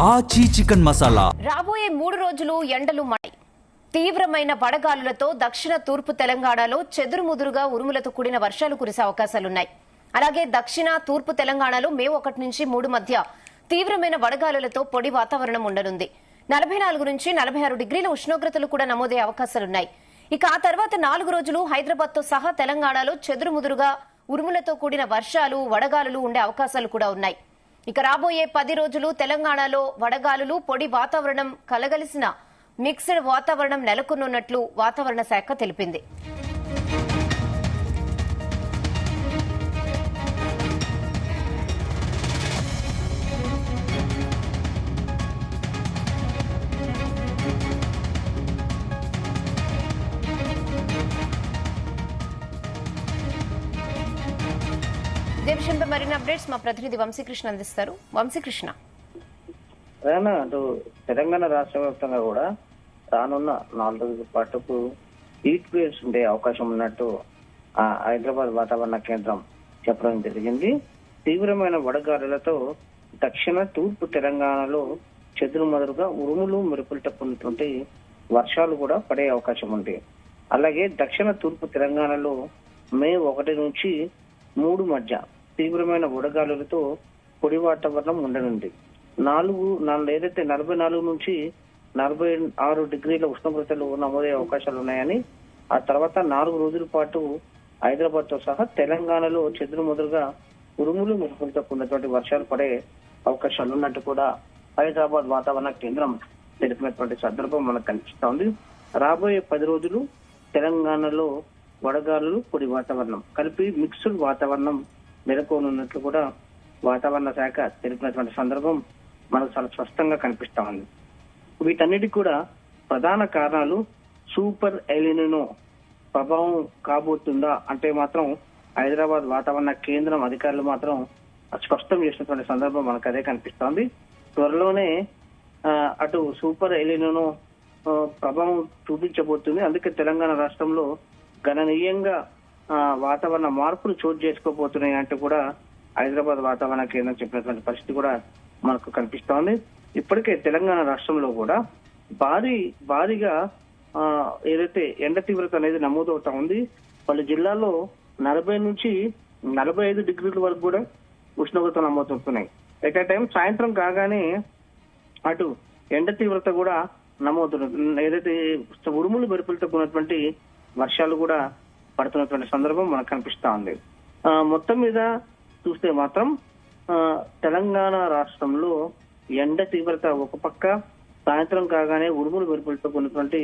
ఆచి చికెన్ మసాలా. రాబోయే 3 రోజులు ఎండలు మై తీవ్రమైన వడగాలులతో దక్షిణ తూర్పు తెలంగాణలో చెదురుముదురుగా ఉరుములతో కూడిన వర్షాలు కురిసే అవకాశాలున్నాయి. అలాగే దక్షిణ తూర్పు తెలంగాణలో మే 1 నుంచి 3 మధ్య తీవ్రమైన వడగాలులతో పొడి వాతావరణం ఉండనుంది. 44 నుంచి 46 డిగ్రీల ఉష్ణోగ్రతలు కూడా నమోదయ్యే అవకాశాలున్నాయి. ఇక ఆ తర్వాత 4 రోజులు హైదరాబాద్ తో సహా తెలంగాణలో చెదురుముదురుగా ఉరుములతో కూడిన వర్షాలు వడగాలులు ఉండే అవకాశాలు కూడా ఉన్నాయి. ఇక రాబోయే 10 రోజులు తెలంగాణలో వడగాలులు పొడి వాతావరణం కలగలిసిన మిక్స్డ్ వాతావరణం నెలకొనున్నట్లు వాతావరణ శాఖ తెలిపింది. ఇదే విషయంపై మరిన్ని అప్డేట్స్ మా ప్రతినిధి వంశీకృష్ణ అందిస్తారు. వంశీకృష్ణ, అటు తెలంగాణ రాష్ట్ర వ్యాప్తంగా కూడా రానున్న 4 రోజుల పాటుకు హీట్ వేవ్స్ ఉండే అవకాశం ఉన్నట్టు హైదరాబాద్ వాతావరణ కేంద్రం చెప్పడం జరిగింది. తీవ్రమైన వడగాలులతో దక్షిణ తూర్పు తెలంగాణలో చెదురుమదురుగా ఉరుములు మెరుపులతో కూడినటువంటి వర్షాలు కూడా పడే అవకాశం ఉంది. అలాగే దక్షిణ తూర్పు తెలంగాణలో మే 1 నుంచి 3 మధ్య తీవ్రమైన వడగాలులతో పొడి వాతావరణం ఉండనుంది. ఏదైతే 44 నుంచి 46 డిగ్రీల ఉష్ణోగ్రతలు నమోదయ్యే అవకాశాలు ఉన్నాయని, ఆ తర్వాత 4 రోజుల పాటు హైదరాబాద్ తో సహా తెలంగాణలో చెదురుముదురుగా ఉరుములు మెరుపులతో కూడినటువంటి వర్షాలు పడే అవకాశాలు ఉన్నట్టు కూడా హైదరాబాద్ వాతావరణ కేంద్రం తెలిపినటువంటి సందర్భం మనకు కనిపిస్తోంది. రాబోయే 10 రోజులు తెలంగాణలో వడగాలులు పొడి వాతావరణం కలిపి మిక్స్డ్ వాతావరణం నెలకొనున్నట్లు కూడా వాతావరణ శాఖ తెలిపినటువంటి సందర్భం మనకు చాలా స్పష్టంగా కనిపిస్తా ఉంది. వీటన్నిటికి కూడా ప్రధాన కారణాలు సూపర్ ఎలినో ప్రభావం కాబోతుందా అంటే మాత్రం హైదరాబాద్ వాతావరణ కేంద్రం అధికారులు మాత్రం స్పష్టం చేసినటువంటి సందర్భం మనకు అదే కనిపిస్తోంది. త్వరలోనే అటు సూపర్ ఎలినో ప్రభావం చూపించబోతుంది. అందుకే తెలంగాణ రాష్ట్రంలో గణనీయంగా వాతావరణ మార్పులు చోటు చేసుకోబోతున్నాయి అంటూ కూడా హైదరాబాద్ వాతావరణ కేంద్రం చెప్పినటువంటి పరిస్థితి కూడా మనకు కనిపిస్తోంది. ఇప్పటికే తెలంగాణ రాష్ట్రంలో కూడా భారీగా ఏదైతే ఎండ తీవ్రత అనేది నమోదవుతా ఉంది. పలు జిల్లాల్లో 40 నుంచి 45 డిగ్రీల వరకు కూడా ఉష్ణోగ్రత నమోదవుతున్నాయి. ఎట్ టైం సాయంత్రం కాగానే అటు ఎండ తీవ్రత కూడా నమోదవుతుంది. ఏదైతే ఉరుములు మెరుపులతో కూడినటువంటి వర్షాలు కూడా పడుతున్నటువంటి సందర్భం మనకు కనిపిస్తా ఉంది. మొత్తం మీద చూస్తే మాత్రం తెలంగాణ రాష్ట్రంలో ఎండ తీవ్రత ఒక పక్క, సాయంత్రం కాగానే ఉరుములు మెరుపులతో కూడినటువంటి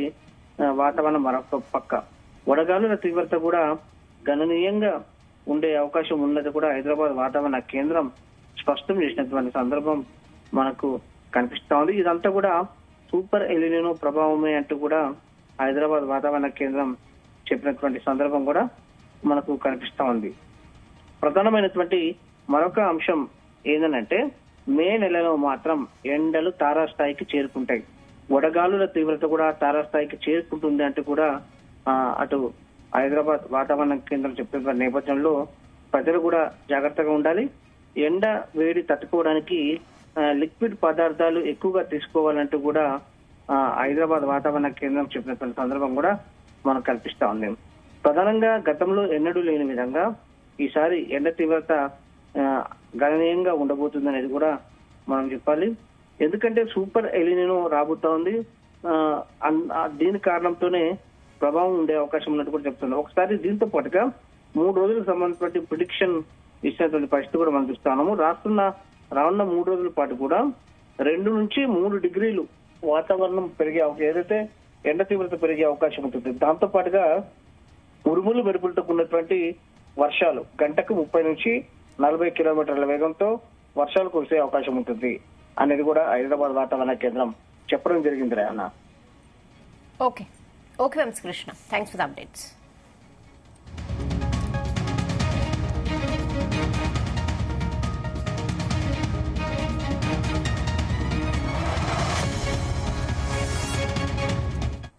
వాతావరణం మరొక పక్క, వడగాలుల తీవ్రత కూడా గణనీయంగా ఉండే అవకాశం ఉన్నది కూడా హైదరాబాద్ వాతావరణ కేంద్రం స్పష్టం చేసినటువంటి సందర్భం మనకు కనిపిస్తా ఉంది. ఇదంతా కూడా సూపర్ ఎలినో ప్రభావమే అంటూ కూడా హైదరాబాద్ వాతావరణ కేంద్రం చెప్పినటువంటి సందర్భం కూడా మనకు కనిపిస్తా ఉంది. ప్రధానమైనటువంటి మరొక అంశం ఏంటంటే మే నెలలో మాత్రం ఎండలు తారాస్థాయికి చేరుకుంటాయి, వడగాలుల తీవ్రత కూడా తారాస్థాయికి చేరుకుంటుంది అంటూ కూడా అటు హైదరాబాద్ వాతావరణ కేంద్రం చెప్పిన నేపథ్యంలో ప్రజలు కూడా జాగ్రత్తగా ఉండాలి. ఎండ వేడి తట్టుకోవడానికి లిక్విడ్ పదార్థాలు ఎక్కువగా తీసుకోవాలంటూ కూడా హైదరాబాద్ వాతావరణ కేంద్రం చెప్పినటువంటి సందర్భం కూడా మనకు కనిపిస్తా ఉంది. ప్రధానంగా గతంలో ఎన్నడూ లేని విధంగా ఈసారి ఎండ తీవ్రత గణనీయంగా ఉండబోతుంది అనేది కూడా మనం చెప్పాలి. ఎందుకంటే సూపర్ ఎలినో రాబోతా ఉంది. దీని కారణంతోనే ప్రభావం ఉండే అవకాశం ఉన్నట్టు కూడా చెప్తుంది. ఒకసారి దీంతో పాటుగా 3 రోజులకు సంబంధించిన ప్రిడిక్షన్ ఇచ్చినటువంటి పరిస్థితి కూడా మనం చూస్తున్నాము. రానున్న 3 రోజుల పాటు కూడా 2 నుంచి 3 డిగ్రీలు వాతావరణం పెరిగే ఏదైతే ఎండ తీవ్రత పెరిగే అవకాశం ఉంటుంది. దాంతో పాటుగా ఉరుములు మెరుపులతో ఉన్నటువంటి వర్షాలు గంటకు 30 నుంచి 40 కిలోమీటర్ల వేగంతో వర్షాలు కురిసే అవకాశం ఉంటుంది అనేది కూడా హైదరాబాద్ వాతావరణ కేంద్రం చెప్పడం జరిగింది. Okay Vamsikrishna, thanks for the updates.